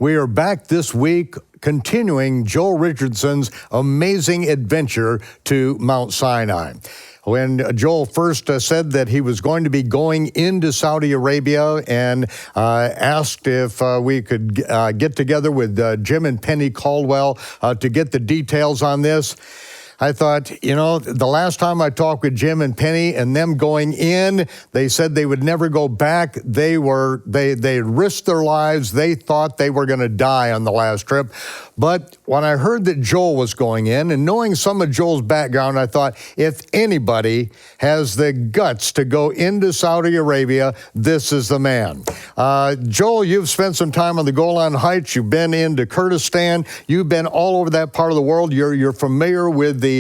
We are back this week continuing Joel Richardson's amazing adventure to Mount Sinai. When Joel first said that he was going to be going into Saudi Arabia and asked if we could get together with Jim and Penny Caldwell to get the details on this, I thought, the last time I talked with Jim and Penny and them going in, they said they would never go back. They risked their lives. They thought they were going to die on the last trip. But when I heard that Joel was going in, and knowing some of Joel's background, I thought, if anybody has the guts to go into Saudi Arabia, this is the man. Joel, you've spent some time on the Golan Heights. You've been into Kurdistan. You've been all over that part of the world. You're familiar with the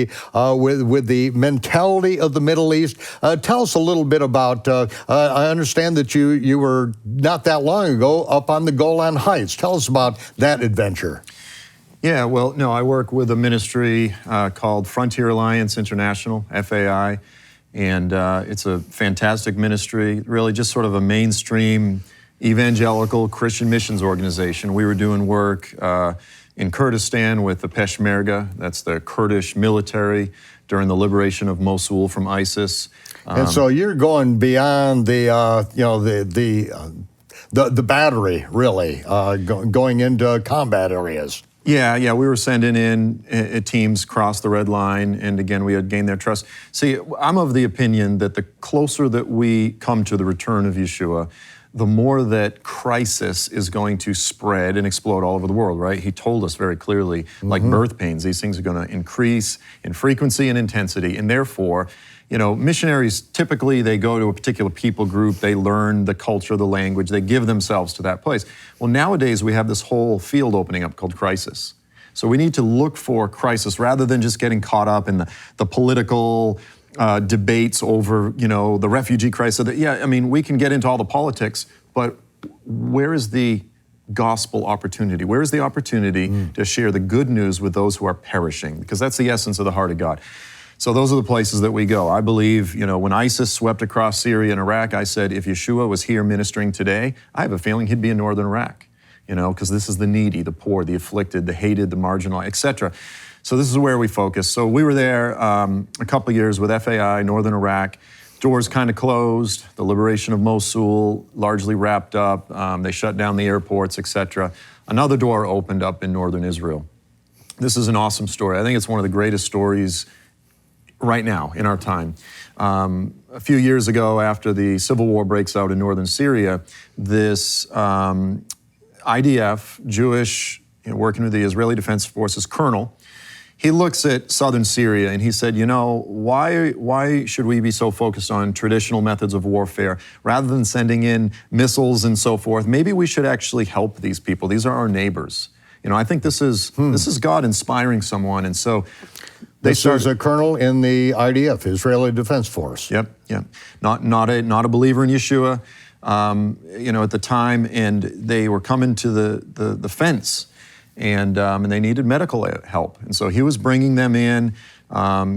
mentality of the Middle East. Tell us a little bit about. I understand that you were not that long ago up on the Golan Heights. Tell us about that adventure. Yeah, well, no, I work with a ministry called Frontier Alliance International, FAI, and it's a fantastic ministry, really just sort of a mainstream evangelical Christian missions organization. We were doing work in Kurdistan with the Peshmerga, that's the Kurdish military, during the liberation of Mosul from ISIS. And so you're going beyond the battery, really, going into combat areas. Yeah, we were sending in teams across the red line, and again, we had gained their trust. See, I'm of the opinion that the closer that we come to the return of Yeshua, the more that crisis is going to spread and explode all over the world, right? He told us very clearly, like birth pains, these things are going to increase in frequency and intensity, and therefore, missionaries, typically they go to a particular people group, they learn the culture, the language, they give themselves to that place. Well, nowadays we have this whole field opening up called crisis. So we need to look for crisis rather than just getting caught up in the political debates over, the refugee crisis. We can get into all the politics, but where is the gospel opportunity? Where is the opportunity to share the good news with those who are perishing? Because that's the essence of the heart of God. So those are the places that we go. I believe, when ISIS swept across Syria and Iraq, I said, if Yeshua was here ministering today, I have a feeling he'd be in northern Iraq, because this is the needy, the poor, the afflicted, the hated, the marginalized, etc. So this is where we focus. So we were there a couple of years with FAI, northern Iraq. Doors kind of closed. The liberation of Mosul largely wrapped up. They shut down the airports, etc. Another door opened up in northern Israel. This is an awesome story. I think it's one of the greatest stories right now in our time. A few years ago, after the civil war breaks out in northern Syria, this IDF, Jewish, working with the Israeli Defense Forces colonel, he looks at southern Syria and he said, why should we be so focused on traditional methods of warfare rather than sending in missiles and so forth? Maybe we should actually help these people. These are our neighbors. I think this is God inspiring someone, and so this is a colonel in the IDF, Israeli Defense Force. Yep. Not a believer in Yeshua, at the time, and they were coming to the fence, and they needed medical help, and so he was bringing them in,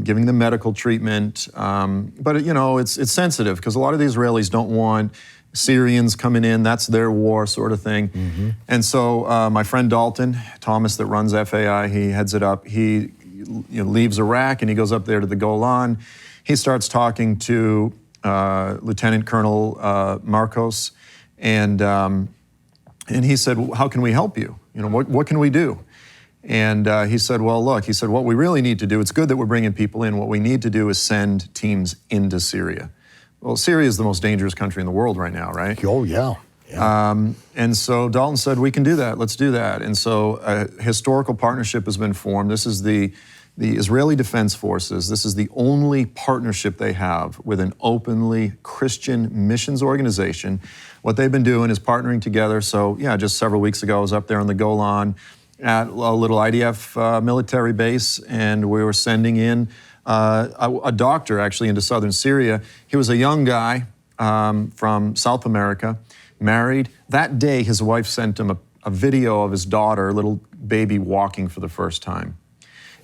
giving them medical treatment, but it's sensitive because a lot of the Israelis don't want Syrians coming in, that's their war sort of thing. And so my friend Dalton, Thomas that runs FAI, he heads it up. He leaves Iraq and he goes up there to the Golan. He starts talking to Lieutenant Colonel Marcos, and he said, well, how can we help you? What can we do? And he said, well, look, what we really need to do, it's good that we're bringing people in. What we need to do is send teams into Syria. Well, Syria is the most dangerous country in the world right now, right? Oh, yeah. And so Dalton said, we can do that. Let's do that. And so a historical partnership has been formed. This is the Israeli Defense Forces. This is the only partnership they have with an openly Christian missions organization. What they've been doing is partnering together. So, just several weeks ago, I was up there on the Golan at a little IDF military base, and we were sending in a doctor actually into southern Syria. He was a young guy from South America, married. That day, his wife sent him a video of his daughter, little baby, walking for the first time.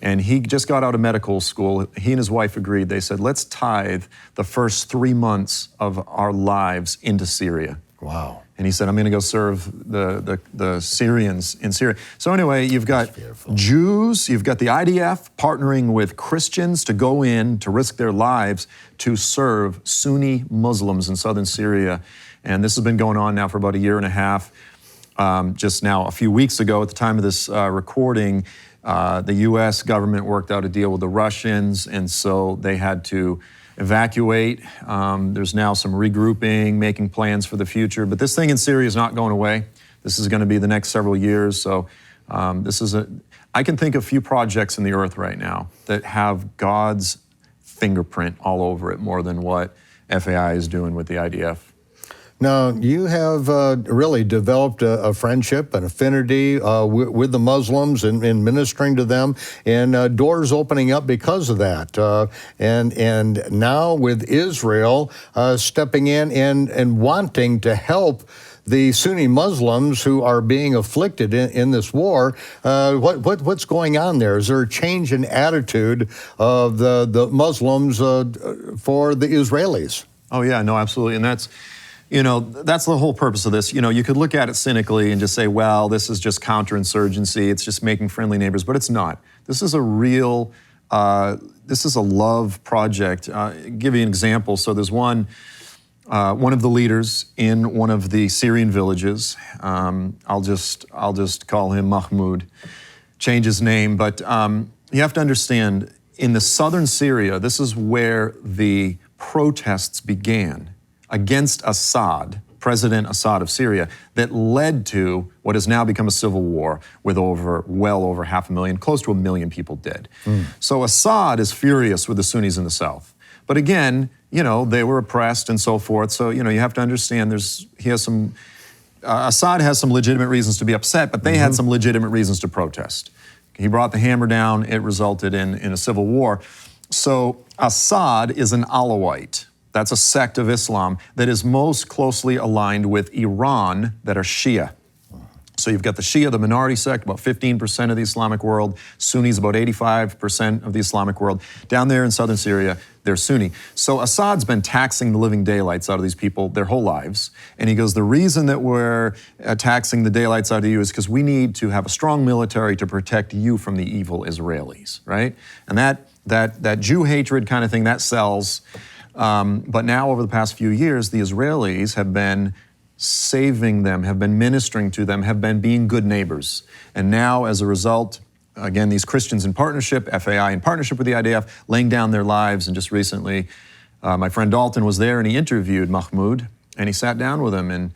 And he just got out of medical school. He and his wife agreed. They said, let's tithe the first 3 months of our lives into Syria. Wow. And he said, I'm going to go serve the Syrians in Syria. So anyway, you've got Jews, you've got the IDF partnering with Christians to go in, to risk their lives, to serve Sunni Muslims in southern Syria. And this has been going on now for about a year and a half. Just now, a few weeks ago, at the time of this recording, the U.S. government worked out a deal with the Russians, and so they had to evacuate. There's now some regrouping, making plans for the future. But this thing in Syria is not going away. This is going to be the next several years. So I can think of few projects in the earth right now that have God's fingerprint all over it more than what FAI is doing with the IDF. Now, you have really developed a friendship, an affinity with the Muslims and ministering to them, and doors opening up because of that. And now with Israel stepping in and wanting to help the Sunni Muslims who are being afflicted in this war, what's going on there? Is there a change in attitude of the Muslims for the Israelis? Oh yeah, no, absolutely, and that's the whole purpose of this. You could look at it cynically and just say, well, this is just counterinsurgency. It's just making friendly neighbors, but it's not. This is a real, this is a love project. I'll give you an example. So there's one of the leaders in one of the Syrian villages. I'll just call him Mahmoud, change his name. But you have to understand, in the southern Syria, this is where the protests began against Assad, President Assad of Syria, that led to what has now become a civil war with well over 500,000, close to 1 million people dead. So Assad is furious with the Sunnis in the south. But again, they were oppressed and so forth. So, you have to understand Assad has some legitimate reasons to be upset, but they had some legitimate reasons to protest. He brought the hammer down. It resulted in a civil war. So Assad is an Alawite. That's a sect of Islam that is most closely aligned with Iran, that are Shia. So you've got the Shia, the minority sect, about 15% of the Islamic world. Sunnis, about 85% of the Islamic world. Down there in southern Syria, they're Sunni. So Assad's been taxing the living daylights out of these people their whole lives. And he goes, the reason that we're taxing the daylights out of you is because we need to have a strong military to protect you from the evil Israelis, right? And that Jew hatred kind of thing, that sells. But now, over the past few years, the Israelis have been saving them, have been ministering to them, have been being good neighbors. And now, as a result, again, these Christians in partnership, FAI in partnership with the IDF, laying down their lives. And just recently, my friend Dalton was there and he interviewed Mahmoud and he sat down with him and,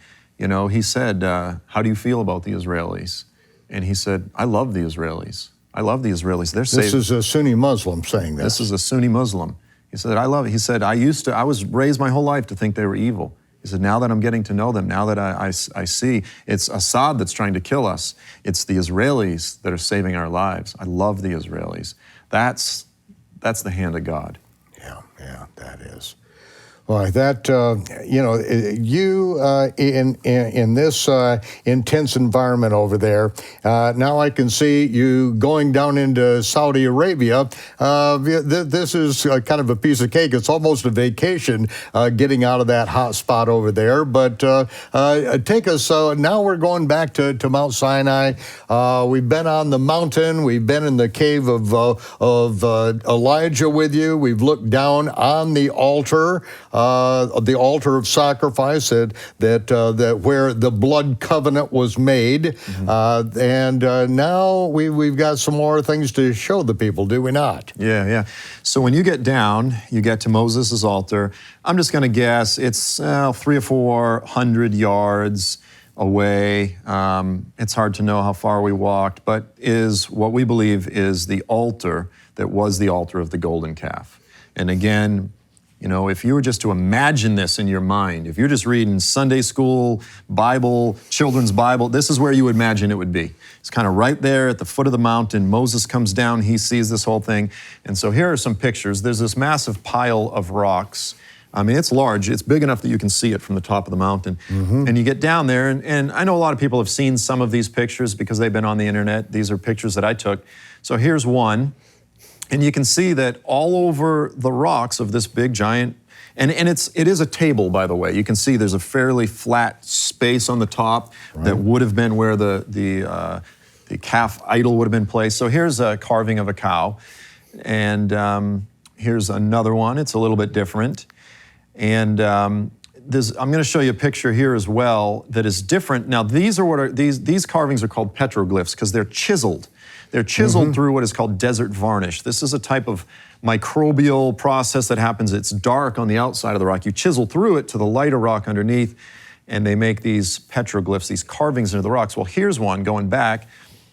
he said, how do you feel about the Israelis? And he said, I love the Israelis. I love the Israelis. They're safe. This is a Sunni Muslim saying this. This is a Sunni Muslim. He said, I love it. He said, I was raised my whole life to think they were evil. He said, now that I'm getting to know them, now that I see it's Assad that's trying to kill us, it's the Israelis that are saving our lives. I love the Israelis. That's the hand of God. Yeah, that is. Well, that, you in this intense environment over there, now I can see you going down into Saudi Arabia. This is kind of a piece of cake. It's almost a vacation getting out of that hot spot over there. But take us, now we're going back to Mount Sinai. We've been on the mountain. We've been in the cave of Elijah with you. We've looked down on the altar of sacrifice that where the blood covenant was made, and now we've got some more things to show the people, do we not? Yeah. So when you get down, you get to Moses' altar. I'm just going to guess it's 300 or 400 yards away. It's hard to know how far we walked, but is what we believe is the altar that was the altar of the golden calf. And again, if you were just to imagine this in your mind, if you're just reading Sunday school, Bible, children's Bible, this is where you would imagine it would be. It's kind of right there at the foot of the mountain. Moses comes down, he sees this whole thing. And so here are some pictures. There's this massive pile of rocks. I mean, it's large. It's big enough that you can see it from the top of the mountain. And you get down there, and I know a lot of people have seen some of these pictures because they've been on the internet. These are pictures that I took. So here's one. And you can see that all over the rocks of this big giant, And it is a table, by the way. You can see there's a fairly flat space on the top that would have been where the calf idol would have been placed. So here's a carving of a cow. And here's another one. It's a little bit different. And I'm going to show you a picture here as well that is different. Now, these carvings are called petroglyphs because they're chiseled. They're chiseled through what is called desert varnish. This is a type of microbial process that happens. It's dark on the outside of the rock. You chisel through it to the lighter rock underneath, and they make these petroglyphs, these carvings into the rocks. Well, here's one going back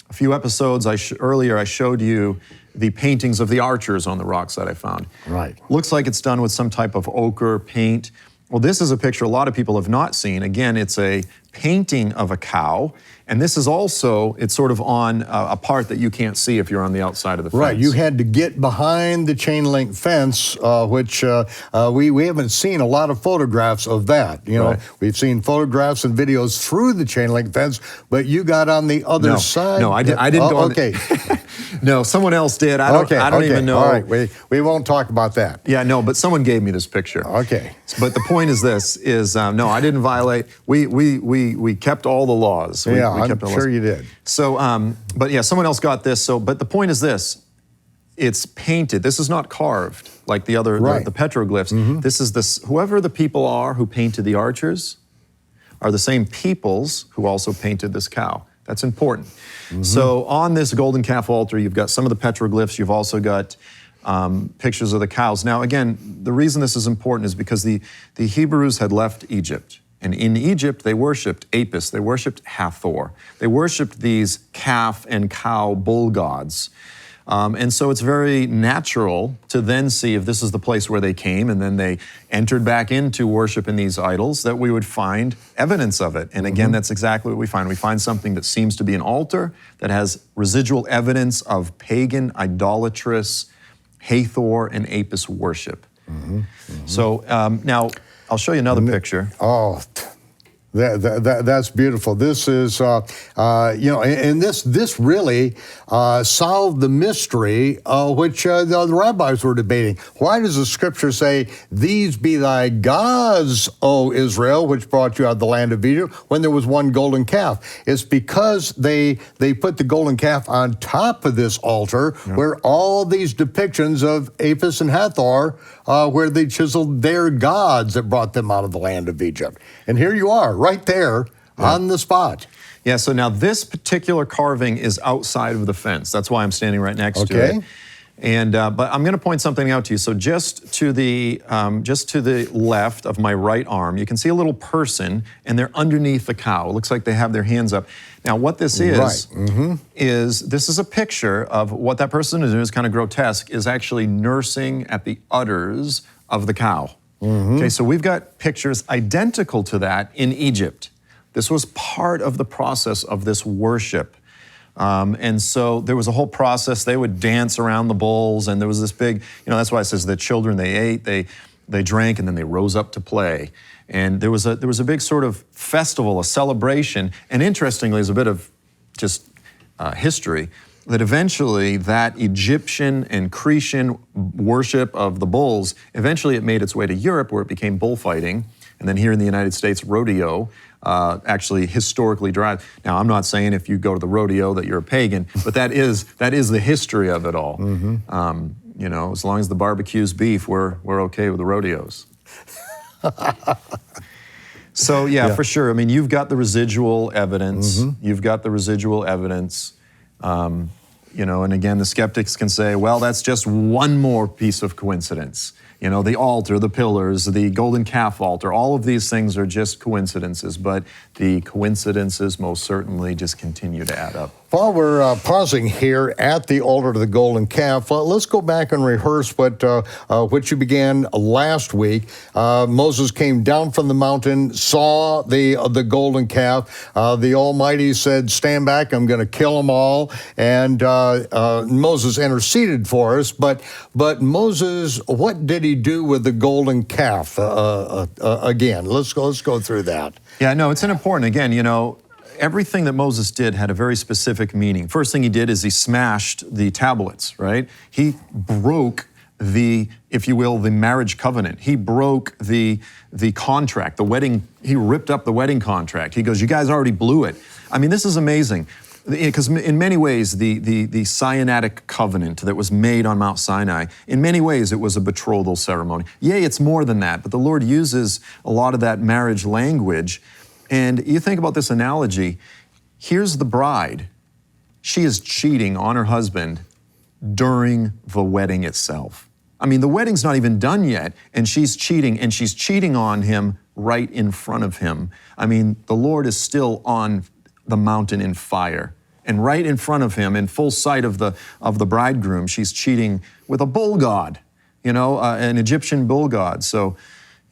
a few episodes earlier. I showed you the paintings of the archers on the rocks that I found. Right. Looks like it's done with some type of ochre paint. Well, this is a picture a lot of people have not seen. Again, it's a painting of a cow, and this is also, it's sort of on a part that you can't see if you're on the outside of the fence. Right, you had to get behind the chain link fence, which we haven't seen a lot of photographs of that. You know, we've seen photographs and videos through the chain link fence, but you got on the other side. No, I didn't go on. Okay. No, someone else did. I don't even know. All right, we won't talk about that. Yeah, no, but someone gave me this picture. Okay. But the point is this, no, I didn't violate. We kept all the laws. I'm sure you did. So, but yeah, someone else got this. So, but the point is this, it's painted. This is not carved like the other, the petroglyphs. This is whoever the people are who painted the archers are the same peoples who also painted this cow. That's important. So on this golden calf altar, you've got some of the petroglyphs. You've also got pictures of the cows. Now, again, the reason this is important is because the Hebrews had left Egypt. And in Egypt, they worshipped Apis, they worshipped Hathor. They worshipped these calf and cow bull gods. And so it's very natural to then see if this is the place where they came and then they entered back into worshiping these idols, that we would find evidence of it. And again, that's exactly what we find. We find something that seems to be an altar that has residual evidence of pagan, idolatrous Hathor and Apis worship. So now, I'll show you another picture. Oh, that's beautiful. This is, and this really solved the mystery which the rabbis were debating. Why does the scripture say, "These be thy gods, O Israel, which brought you out of the land of Egypt," when there was one golden calf? It's because they put the golden calf on top of this altar where all these depictions of Apis and Hathor, where they chiseled their gods that brought them out of the land of Egypt. And here you are, right there on the spot. Yeah, so now this particular carving is outside of the fence. That's why I'm standing right next to it. And but I'm going to point something out to you. So just to the left of my right arm, you can see a little person, and they're underneath the cow. It looks like they have their hands up. Now, what this is this is a picture of what that person is doing. Is kind of grotesque. Is actually nursing at the udders of the cow. Okay, so we've got pictures identical to that in Egypt. This was part of the process of this worship. And so there was a whole process. They would dance around the bulls, and there was this big, that's why it says the children, they ate, they drank, and then they rose up to play. And there was a big sort of festival, a celebration. And interestingly, there's a bit of just history, that eventually that Egyptian and Cretan worship of the bulls, eventually it made its way to Europe, where it became bullfighting. And then here in the United States, rodeo actually historically drives. Now, I'm not saying if you go to the rodeo that you're a pagan, but that is the history of it all. As long as the barbecue's beef, we're okay with the rodeos. So yeah, for sure. I mean, you've got the residual evidence. You've got the residual evidence. And again, the skeptics can say, well, that's just one more piece of coincidence. The altar, the pillars, the golden calf altar, all of these things are just coincidences, but the coincidences most certainly just continue to add up. While we're pausing here at the altar to the golden calf, let's go back and rehearse what you began last week. Moses came down from the mountain, saw the golden calf. The Almighty said, "Stand back, I'm going to kill them all." And Moses interceded for us. But Moses, what did he do with the golden calf again? Let's go through that. Yeah, no, it's important. Again, everything that Moses did had a very specific meaning. First thing he did is he smashed the tablets, right? He broke if you will, the marriage covenant. He broke the contract, the wedding. He ripped up the wedding contract. He goes, you guys already blew it. I mean, this is amazing. Because in many ways, the Sinaitic covenant that was made on Mount Sinai, in many ways it was a betrothal ceremony. Yea, it's more than that, but the Lord uses a lot of that marriage language. And you think about this analogy, here's the bride. She is cheating on her husband during the wedding itself. I mean, the wedding's not even done yet, and she's cheating on him right in front of him. I mean, the Lord is still on the mountain in fire, and right in front of him, in full sight of the bridegroom, she's cheating with a bull god, an Egyptian bull god. So,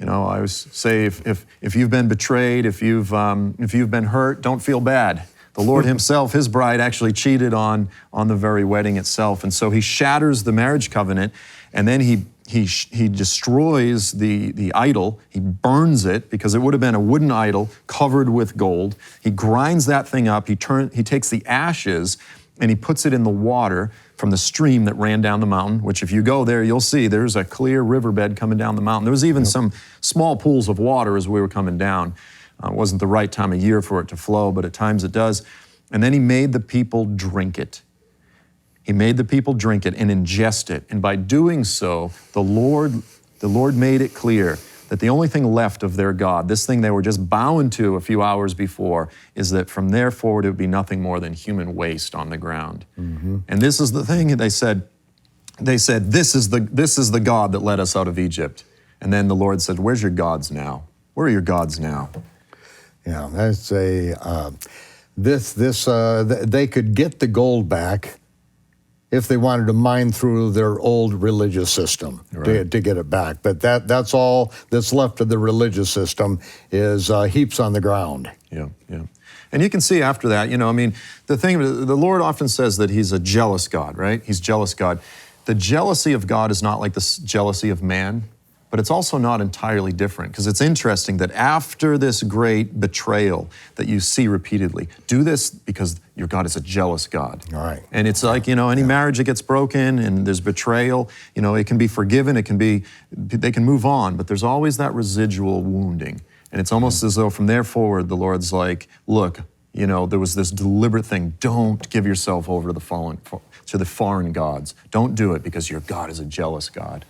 I always say, if you've been betrayed, if you've been hurt, don't feel bad. The Lord himself, his bride, actually cheated on the very wedding itself. And so he shatters the marriage covenant, and then he destroys the idol. He burns it, because it would have been a wooden idol covered with gold. He grinds that thing up. He takes the ashes and he puts it in the water from the stream that ran down the mountain, which if you go there, you'll see there's a clear riverbed coming down the mountain. There was even some small pools of water as we were coming down. It wasn't the right time of year for it to flow, but at times it does. And then he made the people drink it. He made the people drink it and ingest it. And by doing so, the Lord made it clear that the only thing left of their God, this thing they were just bowing to a few hours before, is that from there forward it would be nothing more than human waste on the ground. Mm-hmm. And this is the thing they said, this is the God that led us out of Egypt. And then the Lord said, where's your gods now? Where are your gods now? Yeah, that's they could get the gold back if they wanted to mine through their old religious system, right, to get it back. But that's all that's left of the religious system is heaps on the ground. Yeah. And you can see after that, the Lord often says that he's a jealous God, right? He's jealous God. The jealousy of God is not like the jealousy of man, but it's also not entirely different, because it's interesting that after this great betrayal that you see repeatedly, do this because your God is a jealous God. All right. And it's like, any marriage that gets broken and there's betrayal, it can be forgiven, they can move on, but there's always that residual wounding. And it's almost as though from there forward, the Lord's like, look, there was this deliberate thing. Don't give yourself over to the foreign gods. Don't do it, because your God is a jealous God.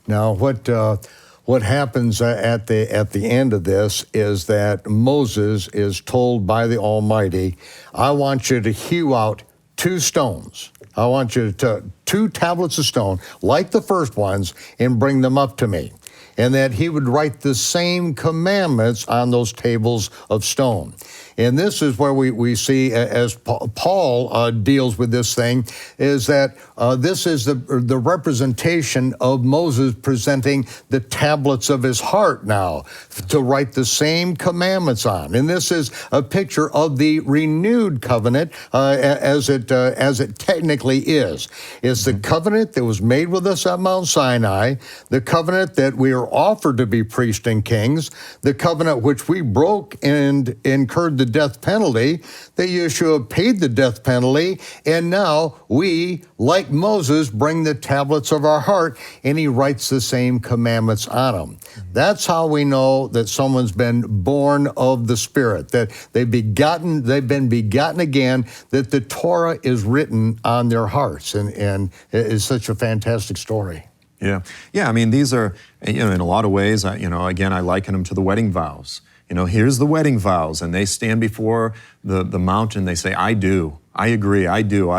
Now, what happens at the end of this is that Moses is told by the Almighty, I want you to hew out 2 stones. I want you to 2 tablets of stone, like the first ones, and bring them up to me. And that he would write the same commandments on those tables of stone. And this is where we see, as Paul deals with this thing, is that this is the representation of Moses presenting the tablets of his heart now to write the same commandments on. And this is a picture of the renewed covenant as it technically is. It's the covenant that was made with us at Mount Sinai, the covenant that we are offered to be priests and kings, the covenant which we broke and incurred the death penalty, that Yeshua paid the death penalty, and now we, like Moses, bring the tablets of our heart, and he writes the same commandments on them. That's how we know that someone's been born of the Spirit, that they've been begotten again, that the Torah is written on their hearts, and it's such a fantastic story. Yeah. These are, in a lot of ways, again, I liken them to the wedding vows. Here's the wedding vows, and they stand before the mountain. They say, I do, I agree, I do.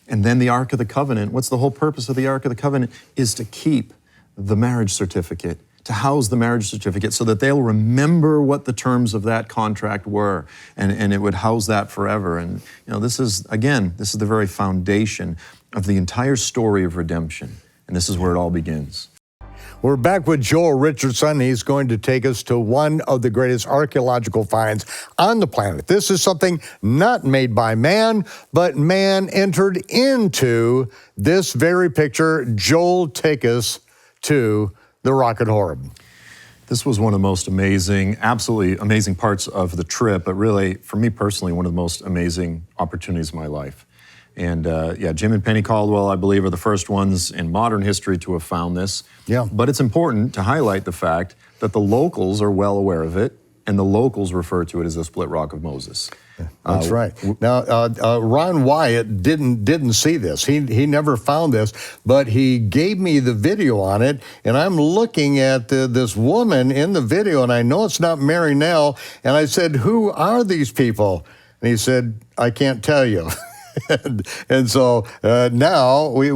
And then the Ark of the Covenant, what's the whole purpose of the Ark of the Covenant? Is to keep the marriage certificate, to house the marriage certificate so that they'll remember what the terms of that contract were, and it would house that forever. And this is the very foundation of the entire story of redemption. And this is where it all begins. We're back with Joel Richardson. He's going to take us to one of the greatest archaeological finds on the planet. This is something not made by man, but man entered into this very picture. Joel, take us to the rock at Horeb. This was one of the most amazing, absolutely amazing parts of the trip, but really, for me personally, one of the most amazing opportunities of my life. And yeah, Jim and Penny Caldwell, I believe, are the first ones in modern history to have found this. Yeah. But it's important to highlight the fact that the locals are well aware of it, and the locals refer to it as the split rock of Moses. That's right. Now, Ron Wyatt didn't see this. He never found this, but he gave me the video on it, and I'm looking at this woman in the video, and I know it's not Mary Nell, and I said, "Who are these people?" And he said, "I can't tell you." and so now we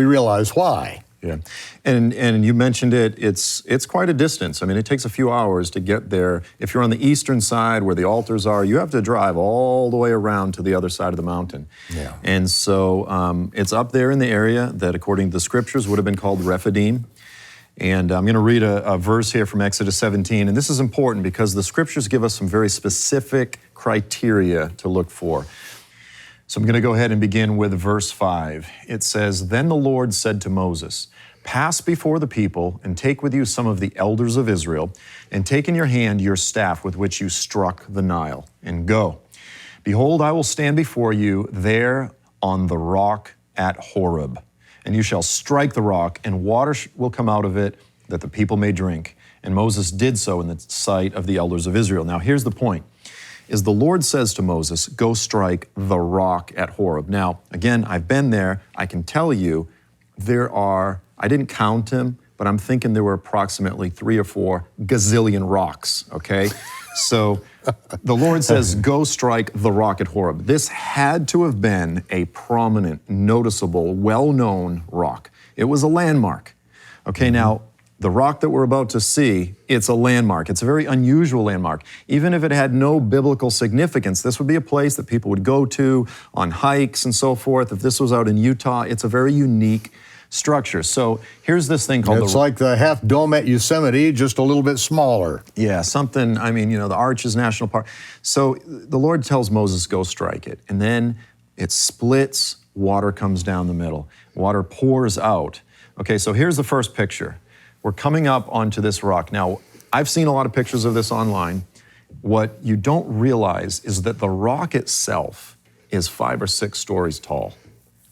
realize why. Yeah, and you mentioned it. It's quite a distance. I mean, it takes a few hours to get there. If you're on the eastern side where the altars are, you have to drive all the way around to the other side of the mountain. Yeah. And so it's up there in the area that, according to the scriptures, would have been called Rephidim. And I'm going to read a verse here from Exodus 17, and this is important because the scriptures give us some very specific criteria to look for. So I'm going to go ahead and begin with verse 5. It says, "Then the Lord said to Moses, 'Pass before the people and take with you some of the elders of Israel, and take in your hand your staff with which you struck the Nile, and go. Behold, I will stand before you there on the rock at Horeb, and you shall strike the rock, and water will come out of it, that the people may drink.' And Moses did so in the sight of the elders of Israel." Now here's the point. Is the Lord says to Moses, "Go strike the rock at Horeb." Now, again, I've been there. I can tell you I didn't count them, but I'm thinking there were approximately 3 or 4 gazillion rocks, okay? So the Lord says, "Go strike the rock at Horeb." This had to have been a prominent, noticeable, well-known rock. It was a landmark. Okay, now, the rock that we're about to see, it's a landmark. It's a very unusual landmark. Even if it had no biblical significance, this would be a place that people would go to on hikes and so forth. If this was out in Utah, it's a very unique structure. So here's this thing called It's like the Half Dome at Yosemite, just a little bit smaller. Yeah, something, I mean, the Arches National Park. So the Lord tells Moses, "Go strike it." And then it splits, water comes down the middle. Water pours out. Okay, so here's the first picture. We're coming up onto this rock. Now, I've seen a lot of pictures of this online. What you don't realize is that the rock itself is 5 or 6 stories tall.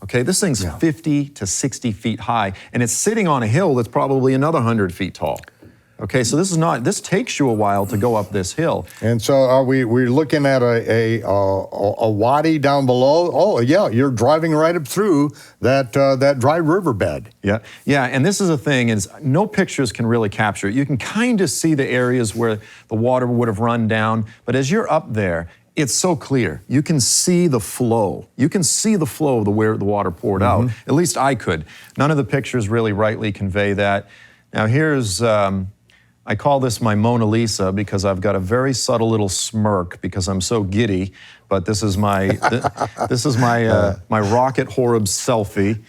Okay, this thing's 50 to 60 feet high, and it's sitting on a hill that's probably another 100 feet tall. Okay, so this takes you a while to go up this hill. And so are we're looking at a wadi down below? Oh, yeah, you're driving right up through that dry riverbed. Yeah, and this is a thing, is no pictures can really capture it. You can kind of see the areas where the water would have run down, but as you're up there, it's so clear. You can see the flow. You can see the flow of where the water poured out. At least I could. None of the pictures really rightly convey that. Now here's... I call this my Mona Lisa because I've got a very subtle little smirk because I'm so giddy. But this is my my rock at Horeb selfie.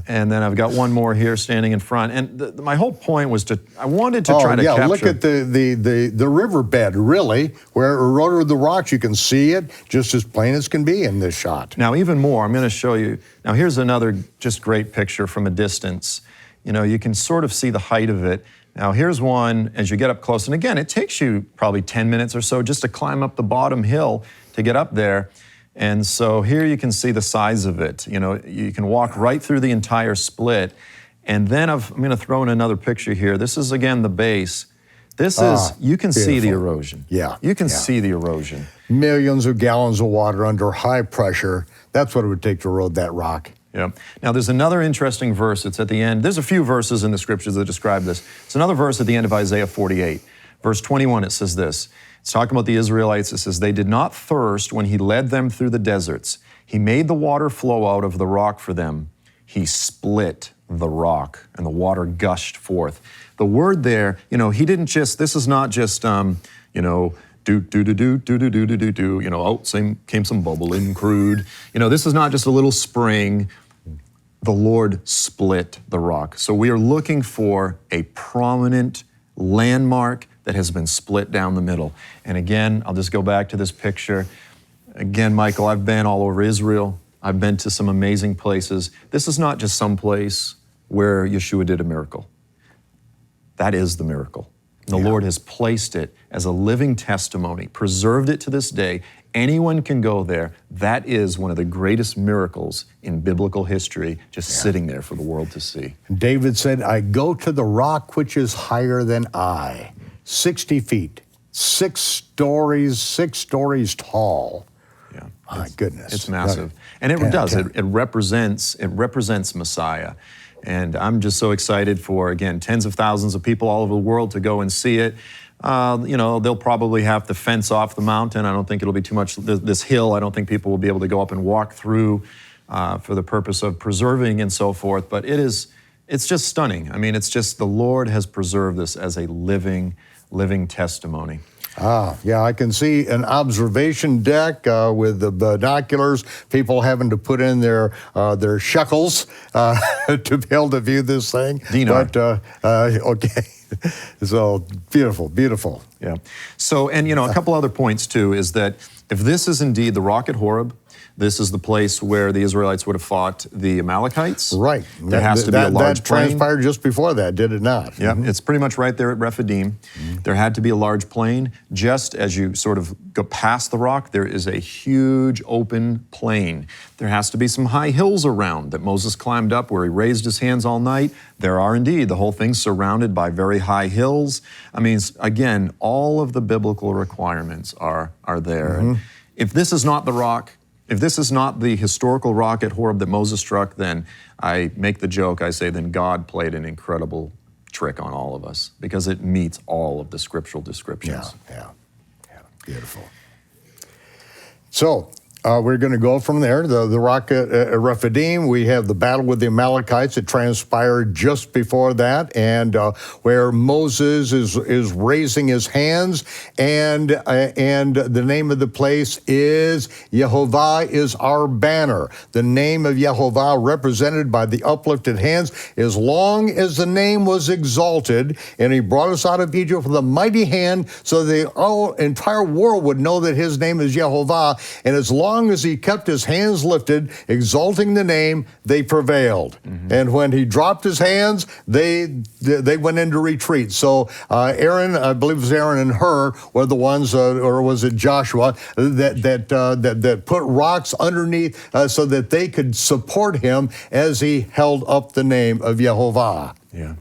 And then I've got one more here standing in front. And my whole point was I wanted to try to capture. Look at the riverbed, really, where it eroded the rocks. You can see it just as plain as can be in this shot. Now, even more, I'm going to show you. Now, here's another just great picture from a distance. You can sort of see the height of it. Now here's one as you get up close, and again, it takes you probably 10 minutes or so just to climb up the bottom hill to get up there. And so here you can see the size of it. You can walk right through the entire split. And then I'm going to throw in another picture here. This is, again, the base. This is, you can see the erosion. Yeah. You can see the erosion. Millions of gallons of water under high pressure. That's what it would take to erode that rock. Yeah. Now, there's another interesting verse. It's at the end. There's a few verses in the scriptures that describe this. It's another verse at the end of Isaiah 48. Verse 21, it says this. It's talking about the Israelites. It says, "They did not thirst when he led them through the deserts. He made the water flow out of the rock for them. He split the rock, and the water gushed forth." The word there, he didn't just, this is not just, came some bubbling crude. This is not just a little spring. The Lord split the rock. So we are looking for a prominent landmark that has been split down the middle. And again, I'll just go back to this picture. Again, Michael, I've been all over Israel. I've been to some amazing places. This is not just some place where Yeshua did a miracle. That is the miracle. The Lord has placed it as a living testimony, preserved it to this day, anyone can go there. That is one of the greatest miracles in biblical history, just sitting there for the world to see. David said, I go to the rock which is higher than I, 60 feet, 6 stories tall. Yeah, My goodness. It's massive. And it does. It represents Messiah. And I'm just so excited for, again, tens of thousands of people all over the world to go and see it. They'll probably have to fence off the mountain. I don't think it'll be too much, this hill, I don't think people will be able to go up and walk through for the purpose of preserving and so forth. But it's just stunning. I mean, it's just the Lord has preserved this as a living testimony. Yeah, I can see an observation deck with the binoculars, people having to put in their shekels to be able to view this thing. Dinar. But, okay, so beautiful. Yeah. So, and a couple other points too is that if this is indeed the rock at Horeb, this is the place where the Israelites would have fought the Amalekites. Right. There has to be a large that plain. transpired just before that, did it not? Yeah, It's pretty much right there at Rephidim. There had to be a large plain. Just as you sort of go past the rock, there is a huge open plain. There has to be some high hills around that Moses climbed up where he raised his hands all night. There are indeed. The whole thing's surrounded by very high hills. I mean, again, all of the biblical requirements are there. And if this is not the rock, if this is not the historical rock at Horeb that Moses struck, then I make the joke, I say, then God played an incredible trick on all of us because it meets all of the scriptural descriptions. Yeah, beautiful. So, we're going to go from there. The rock at Rephidim, we have the battle with the Amalekites that transpired just before that, and where Moses is raising his hands, and the name of the place is Yehovah is our banner. The name of Yehovah represented by the uplifted hands, as long as the name was exalted, and he brought us out of Egypt with a mighty hand, so the entire world would know that his name is Yehovah, and as long as he kept his hands lifted, exalting the name, they prevailed. And when he dropped his hands, they went into retreat. So Aaron, I believe it was Aaron and Hur, were the ones, or was it Joshua, that put rocks underneath so that they could support him as he held up the name of Yehovah. Yeah.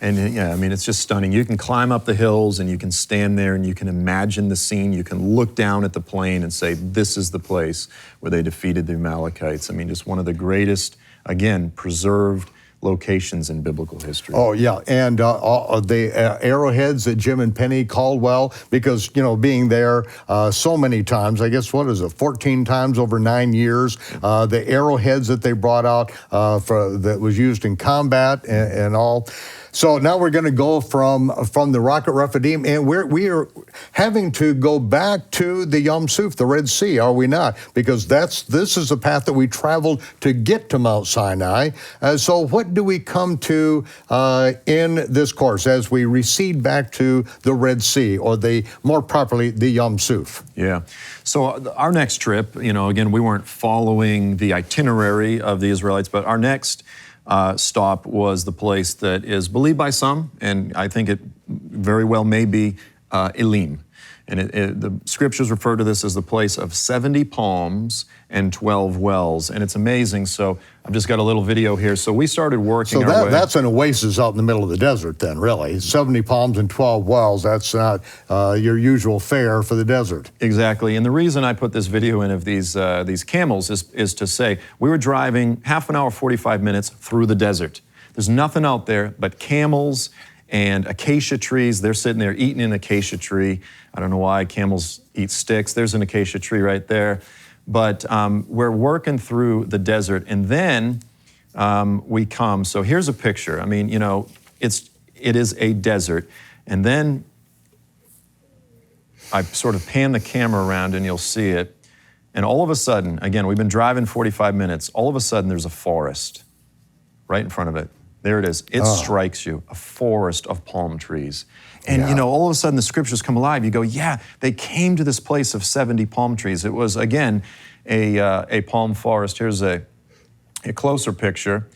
And I mean, it's just stunning. You can climb up the hills and you can stand there and you can imagine the scene. You can look down at the plain and say, this is the place where they defeated the Amalekites. I mean, just one of the greatest, again, preserved locations in biblical history. Oh, yeah, and the arrowheads that Jim and Penny Caldwell, because, being there so many times, I guess, 14 times over 9 years, the arrowheads that they brought out that was used in combat and all. So now we're going to go from the rock at Rephidim, and we are having to go back to the Yam Suf, the Red Sea, are we not? Because this is the path that we traveled to get to Mount Sinai. So what do we come to in this course as we recede back to the Red Sea, or more properly, the Yam Suf? Yeah. So our next trip, again, we weren't following the itinerary of the Israelites, but our next stop was the place that is believed by some, and I think it very well may be Elim. And the scriptures refer to this as the place of 70 palms and 12 wells. And it's amazing. So I've just got a little video here. So we started working our way. That's an oasis out in the middle of the desert then, really. 70 palms and 12 wells, that's not your usual fare for the desert. Exactly. And the reason I put this video in of these camels is to say, we were driving half an hour, 45 minutes through the desert. There's nothing out there but camels and acacia trees. They're sitting there eating an acacia tree. I don't know why camels eat sticks. There's an acacia tree right there. But we're working through the desert, and then we come. So here's a picture. I mean, it is a desert. And then I sort of pan the camera around and you'll see it. And all of a sudden, again, we've been driving 45 minutes. All of a sudden, there's a forest right in front of it. There it is. It strikes you, a forest of palm trees. And, all of a sudden the scriptures come alive. You go, yeah, they came to this place of 70 palm trees. It was, again, a palm forest. Here's a closer picture.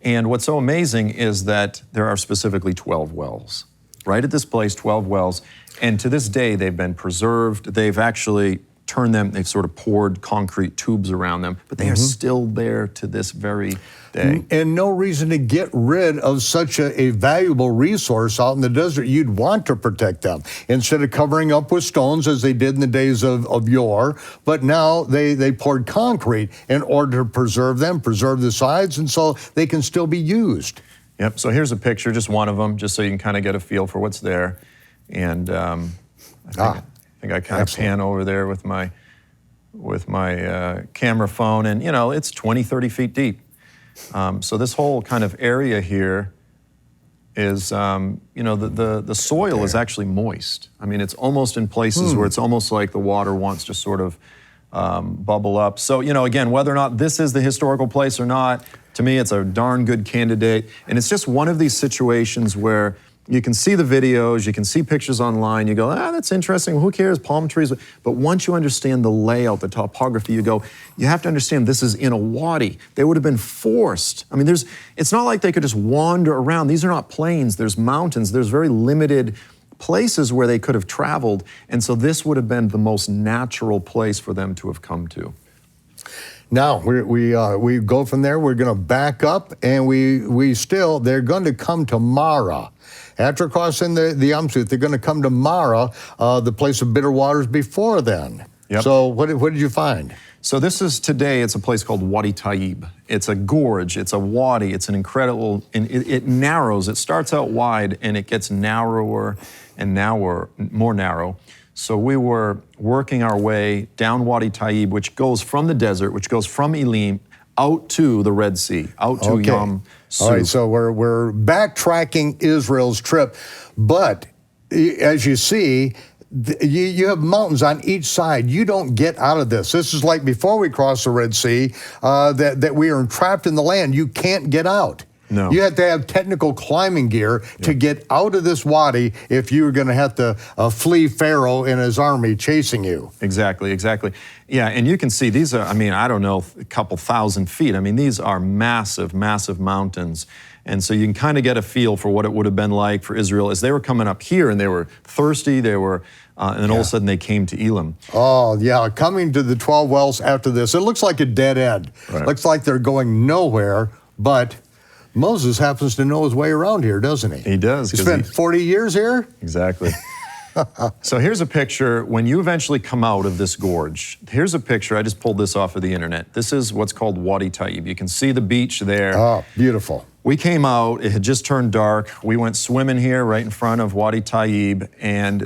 And what's so amazing is that there are specifically 12 wells. Right at this place, 12 wells. And to this day, they've been preserved. They've actually turned them, they've sort of poured concrete tubes around them, but they are still there to this very day. And no reason to get rid of such a valuable resource out in the desert. You'd want to protect them instead of covering up with stones as they did in the days of yore. But now they poured concrete in order to preserve them, preserve the sides, and so they can still be used. Yep, so here's a picture, just one of them, just so you can kind of get a feel for what's there. And I think I kind of pan over there with my camera phone, and it's 20, 30 feet deep. So this whole kind of area here is, the soil is actually moist. I mean, it's almost in places where it's almost like the water wants to sort of bubble up. So, again, whether or not this is the historical place or not, to me, it's a darn good candidate. And it's just one of these situations where you can see the videos, you can see pictures online, you go, that's interesting, who cares, palm trees. But once you understand the layout, the topography, you have to understand this is in a wadi. They would have been forced. I mean, it's not like they could just wander around. These are not plains, there's mountains, there's very limited places where they could have traveled. And so this would have been the most natural place for them to have come to. Now, we go from there, we're going to back up, and they're going to come to Mara. After crossing the Yamsuf, they're going to come to Mara, the place of bitter waters before then. Yep. So what did you find? So it's a place called Wadi Tayyib. It's a gorge, it's a wadi, it's an incredible, and it narrows. It starts out wide and it gets narrower and more narrow. So we were working our way down Wadi Tayyib, which goes from the desert, which goes from Elim out to the Red Sea, out to Yam Suf. All right, so we're backtracking Israel's trip, but as you see, you have mountains on each side. You don't get out of this. This is like before we crossed the Red Sea, that we are trapped in the land. You can't get out. No. You have to have technical climbing gear to get out of this wadi if you were going to have to flee Pharaoh and his army chasing you. Exactly. Yeah, and you can see these are, I don't know, a couple thousand feet. These are massive, massive mountains. And so you can kind of get a feel for what it would have been like for Israel as they were coming up here and they were thirsty, and then all of a sudden they came to Elim. Oh, yeah, coming to the 12 wells after this. It looks like a dead end. Right. Looks like they're going nowhere, but Moses happens to know his way around here, doesn't he? He does. He spent 40 years here? Exactly. So here's a picture when you eventually come out of this gorge. Here's a picture. I just pulled this off of the internet. This is what's called Wadi Tayyib. You can see the beach there. Oh, beautiful. We came out. It had just turned dark. We went swimming here right in front of Wadi Tayyib. And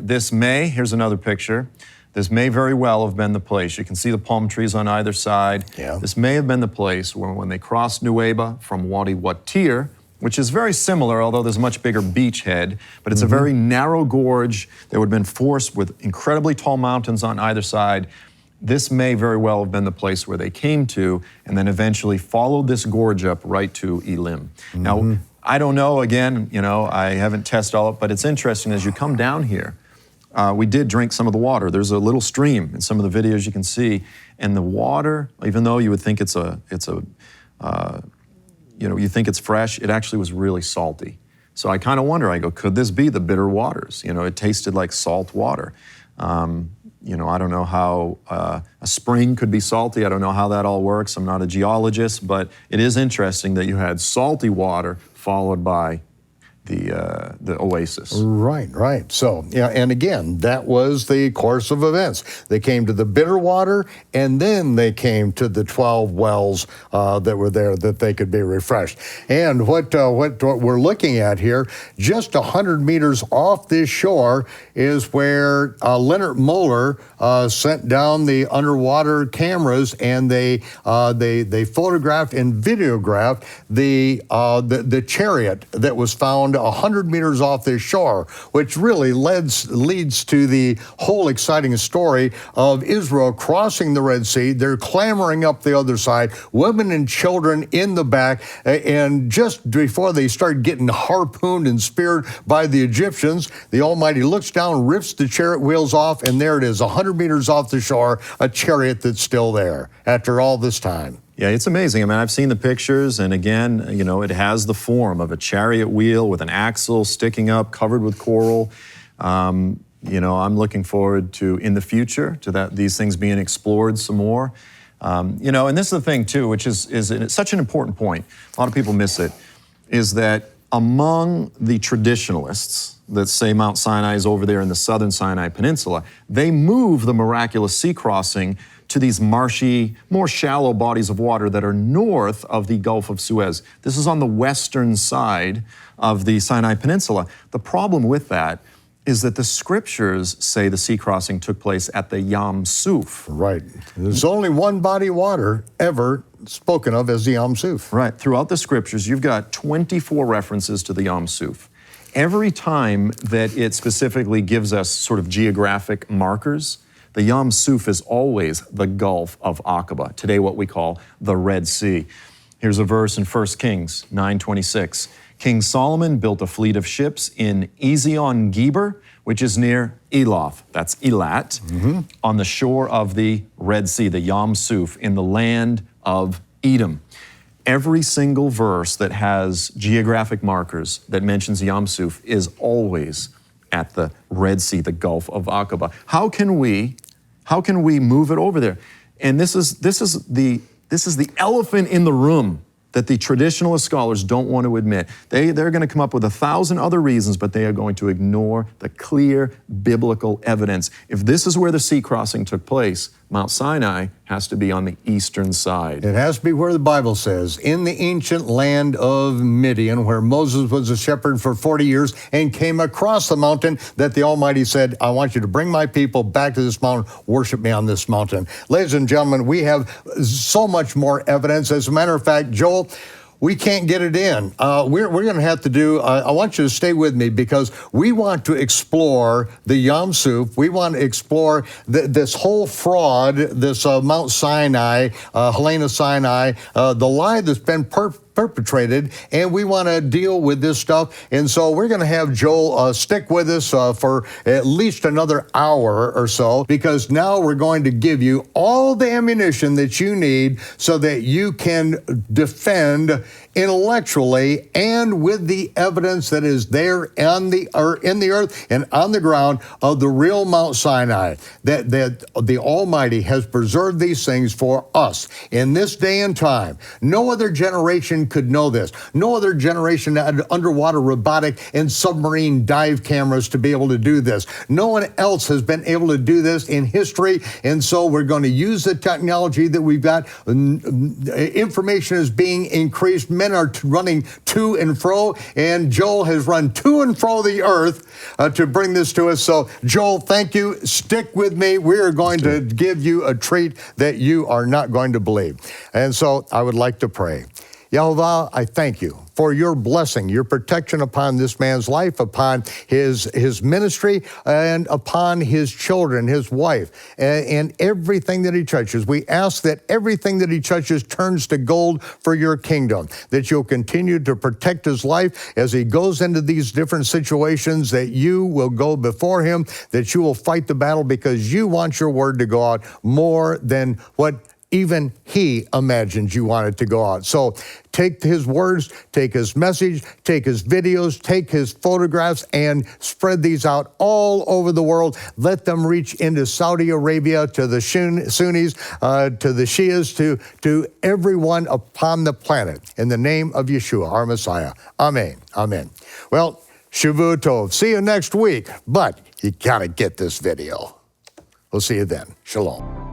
here's another picture. This may very well have been the place. You can see the palm trees on either side. Yeah. This may have been the place where when they crossed Nuweiba from Wadi Watir, which is very similar, although there's a much bigger beachhead, but it's a very narrow gorge that would have been forced with incredibly tall mountains on either side. This may very well have been the place where they came to and then eventually followed this gorge up right to Elim. Now, I don't know, again, I haven't tested all of it, but it's interesting as you come down here, we did drink some of the water. There's a little stream in some of the videos you can see, and the water, even though you would think you think it's fresh, it actually was really salty. So I kind of wonder, could this be the bitter waters? It tasted like salt water. I don't know how a spring could be salty. I don't know how that all works. I'm not a geologist, but it is interesting that you had salty water followed by the oasis. Right. So, and again, that was the course of events. They came to the bitter water, and then they came to the 12 wells that were there that they could be refreshed. And what we're looking at here, just 100 meters off this shore, is where Leonard Moeller sent down the underwater cameras, and they photographed and videographed the chariot that was found 100 meters off this shore, which really leads to the whole exciting story of Israel crossing the Red Sea. They're clambering up the other side, women and children in the back, and just before they start getting harpooned and speared by the Egyptians, the Almighty looks down, rips the chariot wheels off, and there it is, 100 meters off the shore, a chariot that's still there after all this time. Yeah, it's amazing. I've seen the pictures, and again, it has the form of a chariot wheel with an axle sticking up, covered with coral. I'm looking forward to, in the future, to these things being explored some more. And this is the thing too, which is it's such an important point. A lot of people miss it, is that among the traditionalists that say Mount Sinai is over there in the southern Sinai Peninsula, they move the miraculous sea crossing to these marshy, more shallow bodies of water that are north of the Gulf of Suez. This is on the western side of the Sinai Peninsula. The problem with that is that the scriptures say the sea crossing took place at the Yam Suf. Right. There's only one body of water ever spoken of as the Yam Suf. Right. Throughout the scriptures, you've got 24 references to the Yam Suf. Every time that it specifically gives us sort of geographic markers, the Yam Suf is always the Gulf of Aqaba, today what we call the Red Sea. Here's a verse in 1 Kings 9:26. King Solomon built a fleet of ships in Ezion-Geber, which is near Eloth, that's Elat, on the shore of the Red Sea, the Yam Suf, in the land of Edom. Every single verse that has geographic markers that mentions Yam Suf is always at the Red Sea, the Gulf of Aqaba. How can we move it over there? And this is the elephant in the room that the traditionalist scholars don't want to admit. They're going to come up with 1,000 other reasons, but they are going to ignore the clear biblical evidence. If this is where the sea crossing took place, Mount Sinai has to be on the eastern side. It has to be where the Bible says, in the ancient land of Midian, where Moses was a shepherd for 40 years and came across the mountain that the Almighty said, I want you to bring my people back to this mountain, worship me on this mountain. Ladies and gentlemen, we have so much more evidence. As a matter of fact, Joel, we can't get it in. We're going to have to do, I want you to stay with me because we want to explore the Yam Suf. We want to explore this whole fraud, this Mount Sinai, Helena Sinai, the lie that's been perpetrated, and we want to deal with this stuff. And so we're going to have Joel stick with us for at least another hour or so, because now we're going to give you all the ammunition that you need so that you can defend intellectually and with the evidence that is there in the earth and on the ground of the real Mount Sinai, that the Almighty has preserved these things for us in this day and time. No other generation could know this. No other generation had underwater robotic and submarine dive cameras to be able to do this. No one else has been able to do this in history, and so we're going to use the technology that we've got. Information is being increased. Men are running to and fro, and Joel has run to and fro the earth to bring this to us. So, Joel, thank you. Stick with me. We are going to give you a treat that you are not going to believe. And so I would like to pray. Yehovah, I thank you for your blessing, your protection upon this man's life, upon his ministry, and upon his children, his wife, and everything that he touches. We ask that everything that he touches turns to gold for your kingdom, that you'll continue to protect his life as he goes into these different situations, that you will go before him, that you will fight the battle because you want your word to go out more than what even he imagined you wanted to go out. So take his words, take his message, take his videos, take his photographs, and spread these out all over the world. Let them reach into Saudi Arabia, to the Sunnis, to the Shias, to everyone upon the planet. In the name of Yeshua, our Messiah. Amen. Amen. Well, Shavu Tov. See you next week, but you gotta get this video. We'll see you then. Shalom.